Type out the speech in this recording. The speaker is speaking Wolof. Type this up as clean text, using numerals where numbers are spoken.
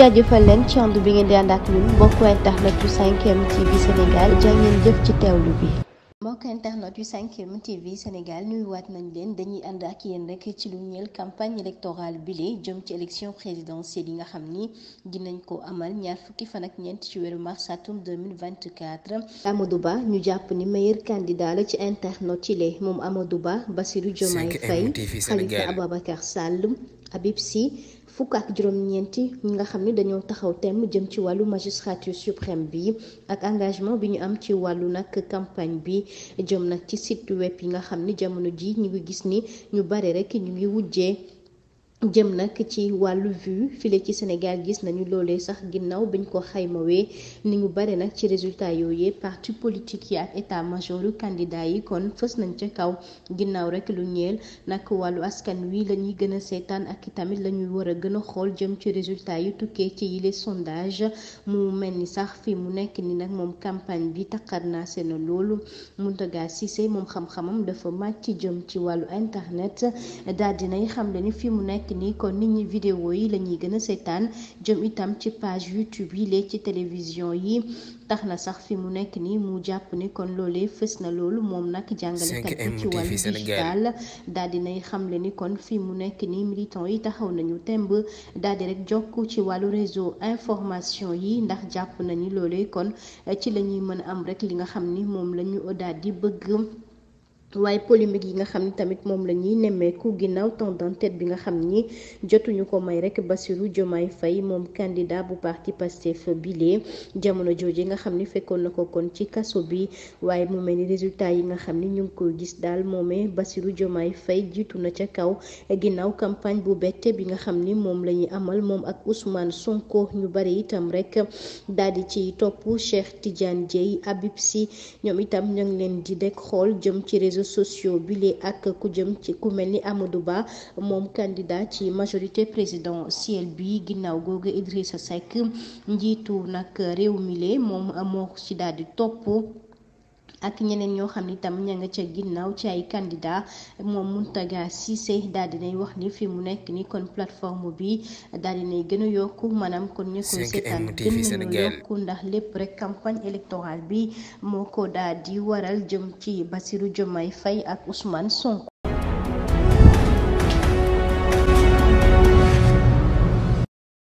jaajëfal leen ci ànd bi ngeen di ànd ak ñun mbokku internet yu 5M TV Sénégal jaa ngeen jëf ci teewlu bi. mbokk internet yu 5M TV Sénégal nuyuwaat nañ leen dañuy ànd ak yéen rek ci lu ñeel campagne électorale bile jëm ci élection présidentielle yi nga xam ni dinañ ko amal ñaar fukki fan ak ñeent ci weeru mars atum 2024. Amadou Ba ñu jàpp ni meilleur candidat la ci internet yi le moom Amadou Ba Bassirou Diomaye Faye Khalifa Ababacar Sall Habib Sy fukk ak juróom-ñeenti ñi nga xam ne dañoo taxaw temm jëm ci wàllu magistrature suprême bi ak engagement bi ñu am ci wàllu nag campagne bi jëm nag ci site web yi nga xam ni jamono ji ñu ngi gis ni ñu bare rek ñu ngi wujjee jëm nag ci wàllu vue file ci Sénégal gis nañu loolee sax ginnaaw biñ ko xaymawee ni ñu bare nag ci résultat yooyee parti politique yi ak état major candidat yi kon fës nañ ca kaw ginnaaw rek lu ñeel nag wàllu askan wi la ñuy gën a seetaan ak tamit la ñuy war a gën a xool jëm ci résultat yu tukkee ci yile sondage mu mel ni sax fi mu nekk ni nag moom campagne bi taqar naa seen loolu Mountaga Cissé moom xam-xamam dafa màcc jëm ci wàllu internet daal dinay xam le ni fi mu nekk ni kon nit ñi vidéo yi la ñuy gën a seetaan jëm itam ci page YouTube yi léegi ci télévision yi tax na sax fi mu nekk ni mu jàpp ni kon loolee fës na loolu moom nag jàngalekat bi ci wàllu digital daal dinay xamle ni kon fi mu nekk ni militant yi taxaw nañu temb daal di rek jokk ci wàllu réseau information yi ndax jàpp nañu loolee kon ci la ñuy mën a am rek li nga xam ni moom la ñu daal di bëgg. waaye polémique yi nga xam ni tamit moom la ñuy nemmeeku ginnaaw temps d'antenne bi nga xam ni jotuñu ko may rek Bassirou Diomaye Faye moom candidat bu parti Pastef bile jamono jooje nga xam ni fekkoon na ko kon ci kaso bi waaye mu mel ni résultat yi nga xam ni ñu ngi koy gis daal moomee Bassirou Diomaye Faye jiitu na ca kaw ginnaaw campagne bu bette bi nga xam ni moom la ñuy amal moom ak Ousmane Sonko ñu bari itam rek daal di ci topp Cheikh Tidiane Dièye Habib Sy ñoom itam ñu ngi leen di dekk xool jëm ci réseaux sociaux bile ak ku jëm ci ku mel ni Amadou Ba moom candidat ci majorité présidentielle bi ginnaaw googu Idrissa Seck njiitu nag réew mi le moom moo ci daal di topp ak ñeneen ñoo xam ni tam ña nga ca ginnaaw ci ay candidat moom Mountaga Cissé daal dinay wax ni fi mu nekk ni kon plateforme bi daal dinay gën a yokku maanaam kon ñu koy seetaan gën nañu yokku ndax lépp rek campagne électorale bi moo ko daal di waral jëm ci Bassirou Diomaye Faye ak Ousmane Sonko.